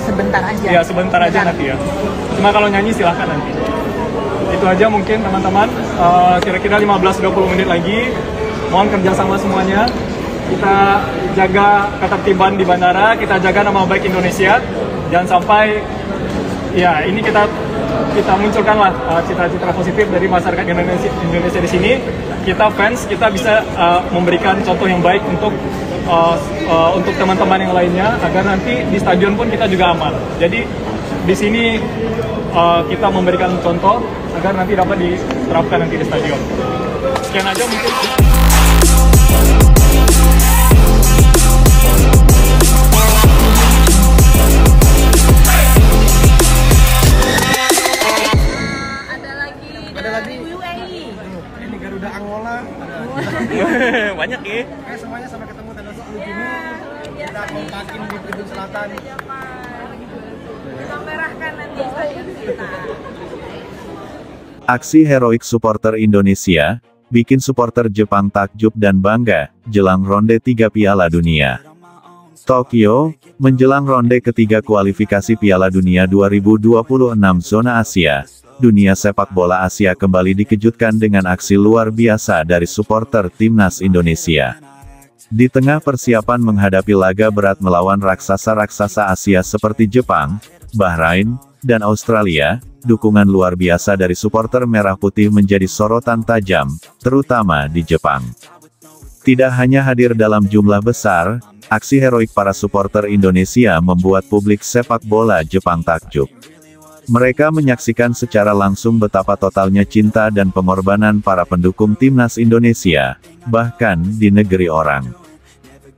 Sebentar aja. Ya sebentar aja nanti ya. Cuma kalau nyanyi silahkan nanti. Itu aja mungkin teman-teman. Kira-kira 15-20 menit lagi. Mohon kerjasama semuanya. Kita jaga ketertiban di bandara. Kita jaga nama baik Indonesia. Jangan sampai ya ini kita munculkanlah citra-citra positif dari masyarakat Indonesia di sini. Kita fans, kita bisa memberikan contoh yang baik untuk teman-teman yang lainnya agar nanti di stadion pun kita juga aman. Jadi di sini kita memberikan contoh agar nanti dapat diterapkan nanti di stadion. Sekian aja mungkin. Ini Garuda Angola. Banyak ya. Semuanya sampai ketemu tanggal 10 Juni. Kita kompakin di Tribun Selatan. Kita merahkan nanti stadion kita. Aksi heroik supporter Indonesia, bikin supporter Jepang takjub dan bangga, jelang ronde 3 Piala Dunia. Tokyo, menjelang ronde ketiga kualifikasi Piala Dunia 2026 zona Asia, dunia sepak bola Asia kembali dikejutkan dengan aksi luar biasa dari supporter timnas Indonesia. Di tengah persiapan menghadapi laga berat melawan raksasa-raksasa Asia seperti Jepang, Bahrain, dan Australia, dukungan luar biasa dari supporter merah putih menjadi sorotan tajam, terutama di Jepang. Tidak hanya hadir dalam jumlah besar, aksi heroik para supporter Indonesia membuat publik sepak bola Jepang takjub. Mereka menyaksikan secara langsung betapa totalnya cinta dan pengorbanan para pendukung timnas Indonesia, bahkan di negeri orang.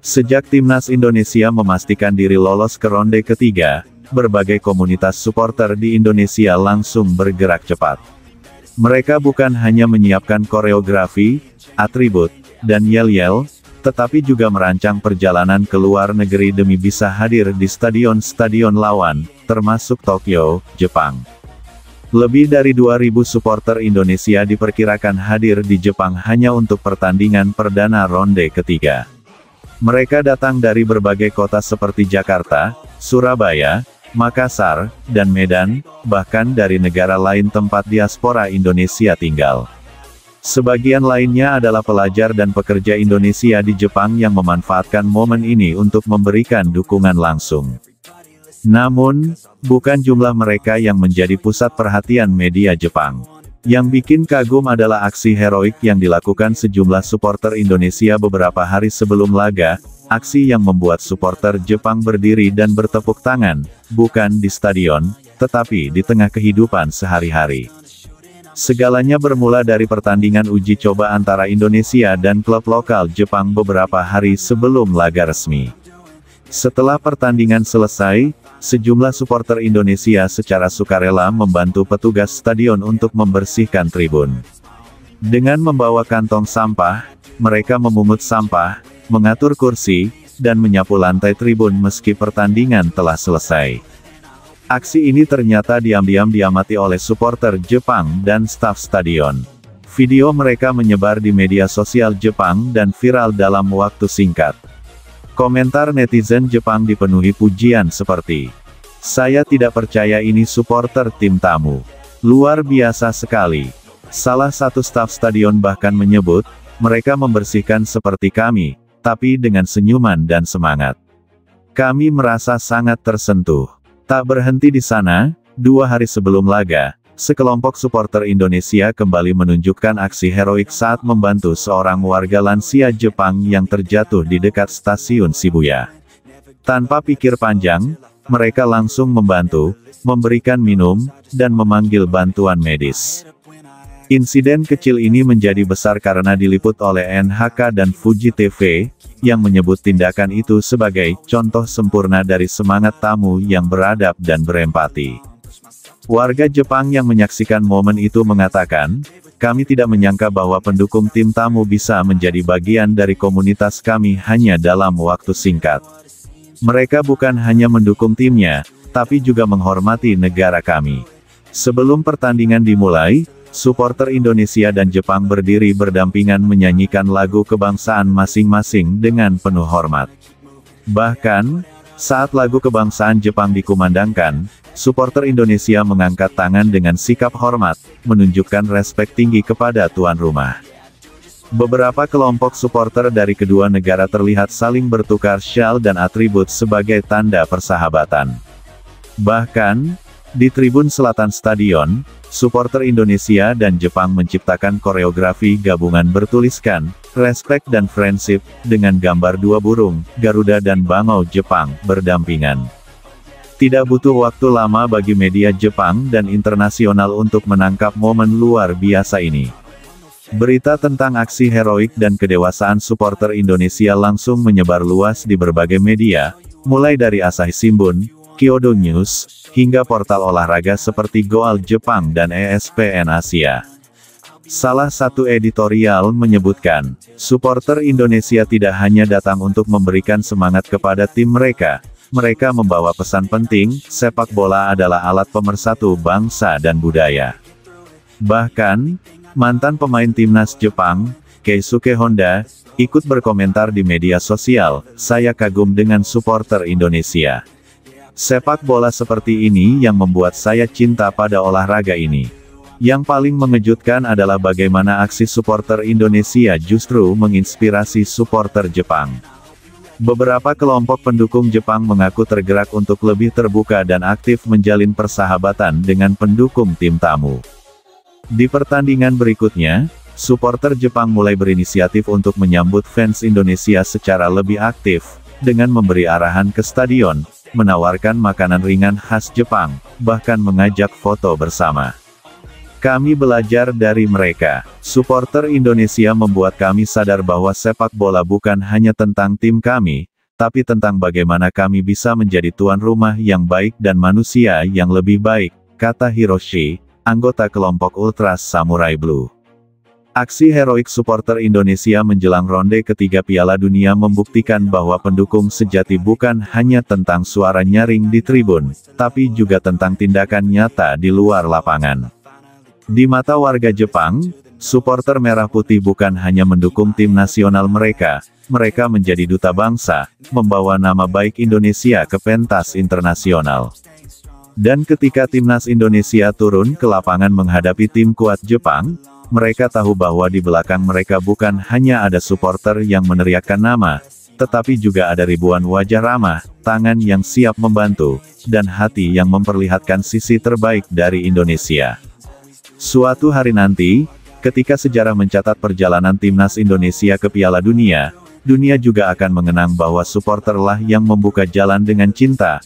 Sejak timnas Indonesia memastikan diri lolos ke ronde ketiga, berbagai komunitas supporter di Indonesia langsung bergerak cepat. Mereka bukan hanya menyiapkan koreografi, atribut, dan yel-yel, tetapi juga merancang perjalanan ke luar negeri demi bisa hadir di stadion-stadion lawan, termasuk Tokyo, Jepang. Lebih dari 2.000 supporter Indonesia diperkirakan hadir di Jepang hanya untuk pertandingan perdana ronde ketiga. Mereka datang dari berbagai kota seperti Jakarta, Surabaya, Makassar, dan Medan, bahkan dari negara lain tempat diaspora Indonesia tinggal. Sebagian lainnya adalah pelajar dan pekerja Indonesia di Jepang yang memanfaatkan momen ini untuk memberikan dukungan langsung. Namun, bukan jumlah mereka yang menjadi pusat perhatian media Jepang. Yang bikin kagum adalah aksi heroik yang dilakukan sejumlah supporter Indonesia beberapa hari sebelum laga, aksi yang membuat supporter Jepang berdiri dan bertepuk tangan, bukan di stadion, tetapi di tengah kehidupan sehari-hari. Segalanya bermula dari pertandingan uji coba antara Indonesia dan klub lokal Jepang beberapa hari sebelum laga resmi. Setelah pertandingan selesai, sejumlah supporter Indonesia secara sukarela membantu petugas stadion untuk membersihkan tribun. Dengan membawa kantong sampah, mereka memungut sampah, mengatur kursi, dan menyapu lantai tribun meski pertandingan telah selesai. Aksi ini ternyata diam-diam diamati oleh supporter Jepang dan staf stadion. Video mereka menyebar di media sosial Jepang dan viral dalam waktu singkat. Komentar netizen Jepang dipenuhi pujian seperti, "Saya tidak percaya ini supporter tim tamu. Luar biasa sekali." Salah satu staf stadion bahkan menyebut, "Mereka membersihkan seperti kami, tapi dengan senyuman dan semangat. Kami merasa sangat tersentuh." Tak berhenti di sana, 2 hari sebelum laga, sekelompok supporter Indonesia kembali menunjukkan aksi heroik saat membantu seorang warga lansia Jepang yang terjatuh di dekat stasiun Shibuya. Tanpa pikir panjang, mereka langsung membantu, memberikan minum, dan memanggil bantuan medis. Insiden kecil ini menjadi besar karena diliput oleh NHK dan Fuji TV, yang menyebut tindakan itu sebagai contoh sempurna dari semangat tamu yang beradab dan berempati. Warga Jepang yang menyaksikan momen itu mengatakan, "Kami tidak menyangka bahwa pendukung tim tamu bisa menjadi bagian dari komunitas kami hanya dalam waktu singkat. Mereka bukan hanya mendukung timnya, tapi juga menghormati negara kami." Sebelum pertandingan dimulai, supporter Indonesia dan Jepang berdiri berdampingan menyanyikan lagu kebangsaan masing-masing dengan penuh hormat. Bahkan, Saat lagu kebangsaan Jepang dikumandangkan, supporter Indonesia mengangkat tangan dengan sikap hormat, menunjukkan respek tinggi kepada tuan rumah. Beberapa kelompok supporter dari kedua negara terlihat saling bertukar syal dan atribut sebagai tanda persahabatan. Bahkan, di tribun selatan stadion, supporter Indonesia dan Jepang menciptakan koreografi gabungan bertuliskan, "Respect dan Friendship", dengan gambar dua burung, Garuda dan bangau Jepang, berdampingan. Tidak butuh waktu lama bagi media Jepang dan internasional untuk menangkap momen luar biasa ini. Berita tentang aksi heroik dan kedewasaan supporter Indonesia langsung menyebar luas di berbagai media, mulai dari Asahi Shimbun, Kyodo News, hingga portal olahraga seperti Goal Jepang dan ESPN Asia. Salah satu editorial menyebutkan, supporter Indonesia tidak hanya datang untuk memberikan semangat kepada tim mereka membawa pesan penting, sepak bola adalah alat pemersatu bangsa dan budaya. Bahkan, mantan pemain timnas Jepang, Keisuke Honda, ikut berkomentar di media sosial, "Saya kagum dengan supporter Indonesia. Sepak bola seperti ini yang membuat saya cinta pada olahraga ini. Yang paling mengejutkan adalah bagaimana aksi supporter Indonesia justru menginspirasi supporter Jepang." Beberapa kelompok pendukung Jepang mengaku tergerak untuk lebih terbuka dan aktif menjalin persahabatan dengan pendukung tim tamu. Di pertandingan berikutnya, supporter Jepang mulai berinisiatif untuk menyambut fans Indonesia secara lebih aktif, dengan memberi arahan ke stadion, menawarkan makanan ringan khas Jepang, bahkan mengajak foto bersama. "Kami belajar dari mereka. Supporter Indonesia membuat kami sadar bahwa sepak bola bukan hanya tentang tim kami, tapi tentang bagaimana kami bisa menjadi tuan rumah yang baik dan manusia yang lebih baik," kata Hiroshi, anggota kelompok Ultras Samurai Blue. Aksi heroik supporter Indonesia menjelang ronde ketiga Piala Dunia membuktikan bahwa pendukung sejati bukan hanya tentang suara nyaring di tribun, tapi juga tentang tindakan nyata di luar lapangan. Di mata warga Jepang, supporter merah putih bukan hanya mendukung tim nasional mereka menjadi duta bangsa, membawa nama baik Indonesia ke pentas internasional. Dan ketika timnas Indonesia turun ke lapangan menghadapi tim kuat Jepang, mereka tahu bahwa di belakang mereka bukan hanya ada supporter yang meneriakkan nama, tetapi juga ada ribuan wajah ramah, tangan yang siap membantu, dan hati yang memperlihatkan sisi terbaik dari Indonesia. Suatu hari nanti, ketika sejarah mencatat perjalanan timnas Indonesia ke Piala Dunia, dunia juga akan mengenang bahwa supporterlah yang membuka jalan dengan cinta,